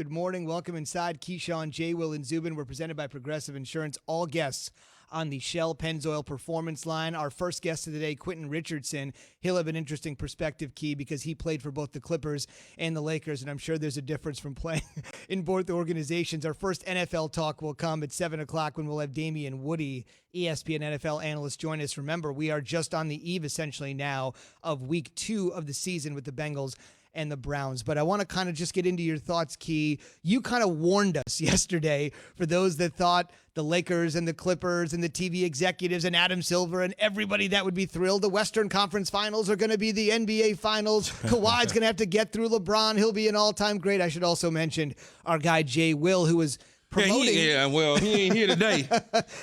Good morning. Welcome inside. Keyshawn, J. Will, and Zubin. We're presented by Progressive Insurance. All guests on the Shell Pennzoil Performance line. Our first guest of the day, Quentin Richardson. He'll have an interesting perspective, Key, because he played for both the Clippers and the Lakers, and I'm sure there's a difference from playing in both organizations. Our first NFL talk will come at 7 o'clock when we'll have Damian Woody, ESPN NFL analyst, join us. Remember, we are just on the eve, essentially now, of week 2 of the season with the Bengals and the Browns. But I want to kind of just get into your thoughts, Key. You kind of warned us yesterday for those that thought the Lakers and the Clippers and the TV executives and Adam Silver and everybody that would be thrilled. The Western Conference Finals are going to be the NBA Finals. Kawhi's going to have to get through LeBron. He'll be an all-time great. I should also mention our guy, Jay Will, who was promoting. He ain't here today.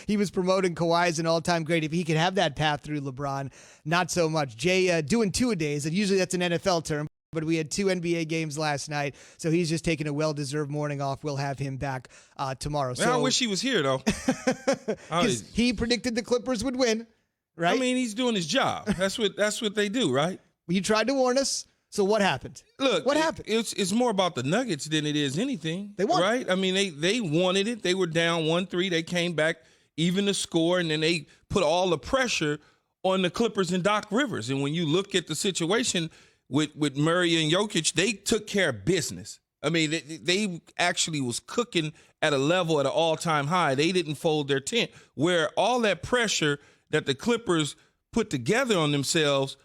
He was promoting Kawhi as an all-time great. If he could have that path through LeBron, not so much. Jay doing two-a-days, and usually that's an NFL term. But we had 2 NBA games last night, so he's just taking a well-deserved morning off. We'll have him back tomorrow. Man, I wish he was here, though. Because he predicted the Clippers would win, right? I mean, he's doing his job. That's what they do, right? You tried to warn us, so what happened? Look, what happened? It's more about the Nuggets than it is anything. They won. Right? I mean, they wanted it. They were down 1-3. They came back even the score, and then they put all the pressure on the Clippers and Doc Rivers. And when you look at the situation with Murray and Jokic, they took care of business. I mean, they actually was cooking at a level at an all-time high. They didn't fold their tent. Where all that pressure that the Clippers put together on themselves,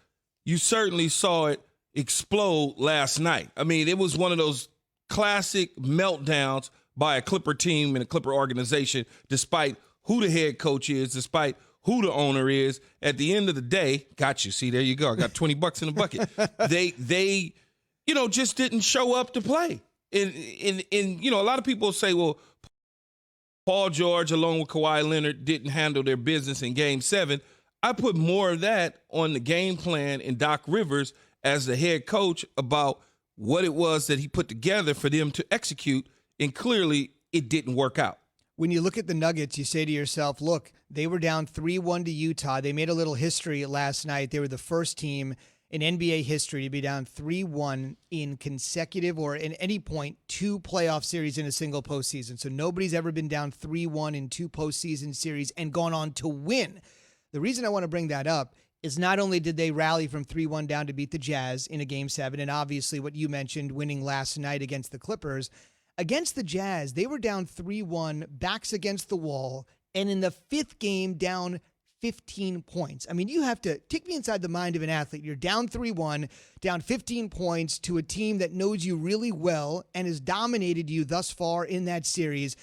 you certainly saw it explode last night. I mean, it was one of those classic meltdowns by a Clipper team and a Clipper organization, despite who the head coach is, despite who the owner is. At the end of the day, got you. See, there you go. I got $20 in the bucket. They just didn't show up to play. And a lot of people say, well, Paul George along with Kawhi Leonard didn't handle their business in Game 7. I put more of that on the game plan and Doc Rivers as the head coach about what it was that he put together for them to execute, and clearly it didn't work out. When you look at the Nuggets, you say to yourself, look, they were down 3-1 to Utah. They made a little history last night. They were the first team in NBA history to be down 3-1 in consecutive or at any point 2 playoff series in a single postseason. So nobody's ever been down 3-1 in 2 postseason series and gone on to win. The reason I want to bring that up is not only did they rally from 3-1 down to beat the Jazz in a Game 7, and obviously what you mentioned, winning last night against the Clippers. Against the Jazz, they were down 3-1, backs against the wall, and in the 5th game, down 15 points. I mean, you have to take me inside the mind of an athlete. You're down 3-1, down 15 points to a team that knows you really well and has dominated you thus far in that series.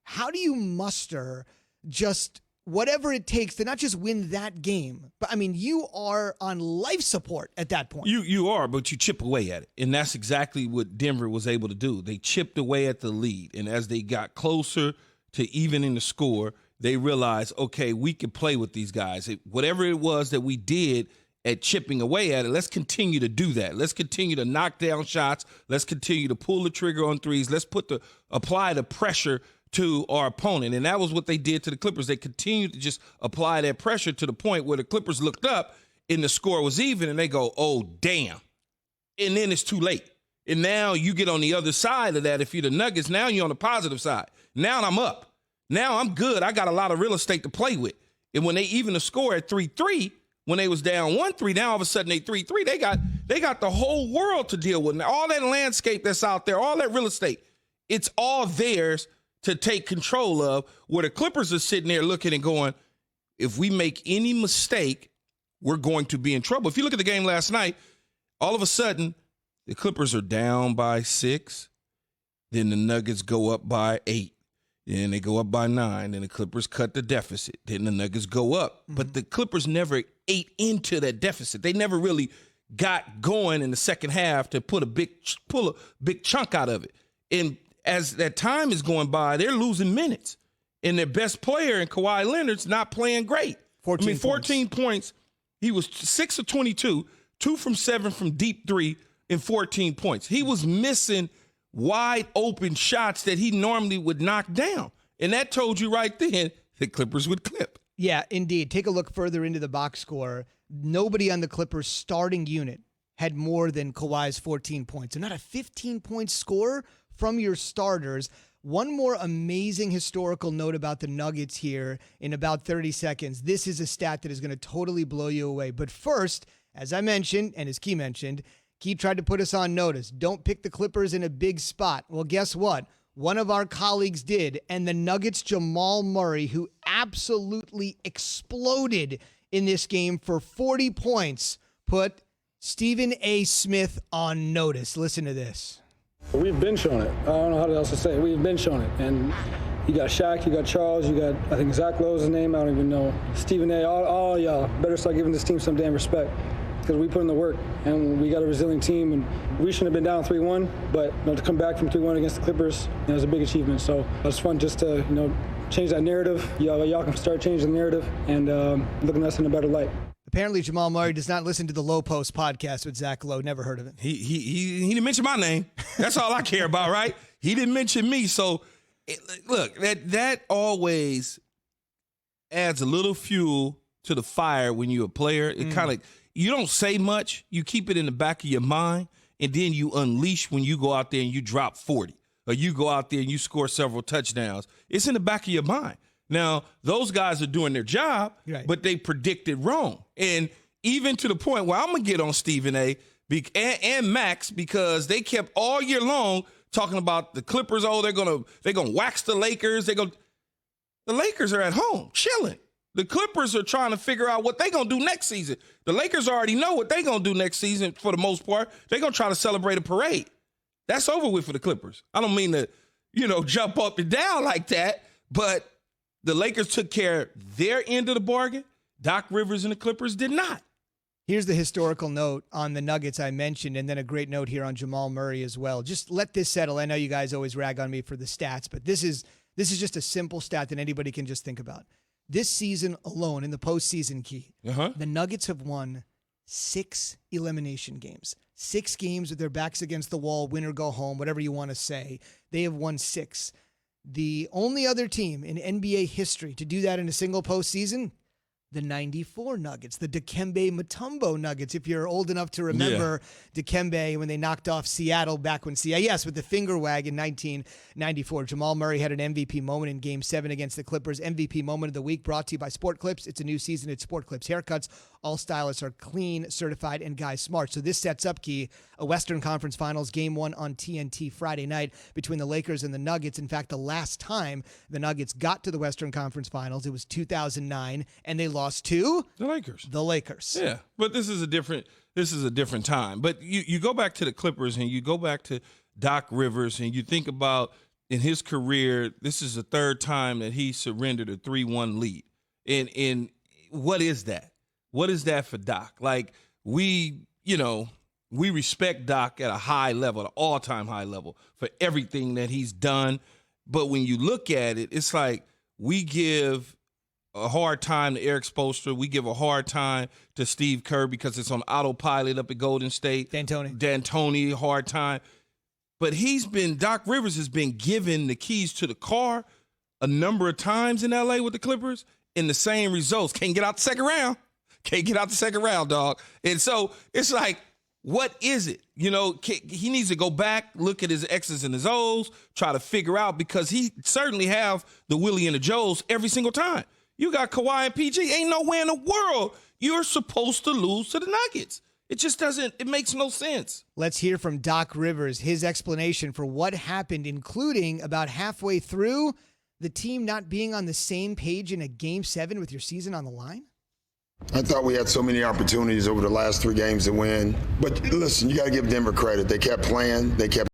How do you muster just whatever it takes to not just win that game, but I mean, you are on life support at that point. You are, but you chip away at it. And that's exactly what Denver was able to do. They chipped away at the lead. And as they got closer to even in the score, they realized, okay, we can play with these guys. Whatever it was that we did at chipping away at it, let's continue to do that. Let's continue to knock down shots. Let's continue to pull the trigger on threes. Let's apply the pressure to our opponent. And that was what they did to the Clippers. They continued to just apply that pressure to the point where the Clippers looked up and the score was even and they go, oh, damn. And then it's too late. And now you get on the other side of that. If you're the Nuggets, now you're on the positive side. Now I'm up. Now I'm good. I got a lot of real estate to play with. And when they even the score at 3-3, when they was down 1-3, now all of a sudden they 3-3, they got the whole world to deal with. Now, all that landscape that's out there, all that real estate, it's all theirs to take control of, where the Clippers are sitting there looking and going, if we make any mistake, we're going to be in trouble. If you look at the game last night, all of a sudden, the Clippers are down by 6. Then the Nuggets go up by 8. Then they go up by 9. Then the Clippers cut the deficit. Then the Nuggets go up. Mm-hmm. But the Clippers never ate into that deficit. They never really got going in the second half to pull a big chunk out of it. And as that time is going by, they're losing minutes. And their best player in Kawhi Leonard's not playing great. 14 points. He was 6 of 22, 2 from 7 from deep 3, and 14 points. He was missing wide open shots that he normally would knock down. And that told you right then the Clippers would clip. Yeah, indeed. Take a look further into the box score. Nobody on the Clippers starting unit had more than Kawhi's 14 points. So not a 15-point scorer, from your starters. One more amazing historical note about the Nuggets here in about 30 seconds. This is a stat that is going to totally blow you away. But first, as I mentioned, and as Key mentioned, Key tried to put us on notice. Don't pick the Clippers in a big spot. Well, guess what? One of our colleagues did, and the Nuggets' Jamal Murray, who absolutely exploded in this game for 40 points, put Stephen A. Smith on notice. Listen to this. We've been showing it. I don't know how else to say it. We've been showing it. And you got Shaq, you got Charles, you got, I think Zach Lowe's his name, I don't even know. Stephen A., all y'all better start giving this team some damn respect because we put in the work and we got a resilient team. And we shouldn't have been down 3-1, but to come back from 3-1 against the Clippers, it was a big achievement. So it's fun just to, change that narrative. Y'all can start changing the narrative and looking at us in a better light. Apparently, Jamal Murray does not listen to the Low Post podcast with Zach Lowe. Never heard of it. He didn't mention my name. That's all I care about, right? He didn't mention me. So, look, that always adds a little fuel to the fire when you're a player. It kind of, you don't say much. You keep it in the back of your mind, and then you unleash when you go out there and you drop 40, or you go out there and you score several touchdowns. It's in the back of your mind. Now, those guys are doing their job, right, but they predicted wrong. And even to the point where I'm going to get on Stephen A. and Max because they kept all year long talking about the Clippers. Oh, they're gonna wax the Lakers. The Lakers are at home, chilling. The Clippers are trying to figure out what they're going to do next season. The Lakers already know what they're going to do next season for the most part. They're going to try to celebrate a parade. That's over with for the Clippers. I don't mean to, jump up and down like that, but the Lakers took care of their end of the bargain. Doc Rivers and the Clippers did not. Here's the historical note on the Nuggets I mentioned, and then a great note here on Jamal Murray as well. Just let this settle. I know you guys always rag on me for the stats, but this is just a simple stat that anybody can just think about. This season alone, in the postseason, Key, the Nuggets have won 6 elimination games. 6 games with their backs against the wall, win or go home, whatever you want to say. They have won 6. The only other team in NBA history to do that in a single postseason, the 94 Nuggets, the Dikembe Mutombo Nuggets, if you're old enough to remember Dikembe when they knocked off Seattle back when yes, with the finger wag in 1994. Jamal Murray had an MVP moment in Game 7 against the Clippers. MVP moment of the week brought to you by Sport Clips. It's a new season at Sport Clips Haircuts. All stylists are clean, certified, and guys smart. So this sets up, Key, a Western Conference Finals Game 1 on TNT Friday night between the Lakers and the Nuggets. In fact, the last time the Nuggets got to the Western Conference Finals, it was 2009, and they lost to the Lakers. Yeah, but this is a different time. But you go back to the Clippers and you go back to Doc Rivers and you think about in his career, this is the 3rd time that he surrendered a 3-1 lead. And what is that? What is that for Doc? Like we respect Doc at a high level, an all-time high level for everything that he's done. But when you look at it, it's like we give a hard time to Eric Spoelstra. We give a hard time to Steve Kerr because it's on autopilot up at Golden State. D'Antoni, hard time. But Doc Rivers has been given the keys to the car a number of times in L.A. with the Clippers and the same results. Can't get out the second round. Can't get out the second round, dog. And so it's like, what is it? He needs to go back, look at his X's and his O's, try to figure out because he certainly have the Willie and the Joes every single time. You got Kawhi and PG. Ain't nowhere in the world you're supposed to lose to the Nuggets. It just doesn't. It makes no sense. Let's hear from Doc Rivers, his explanation for what happened, including about halfway through the team not being on the same page in a Game 7 with your season on the line. I thought we had so many opportunities over the last 3 games to win. But listen, you got to give Denver credit. They kept playing. They kept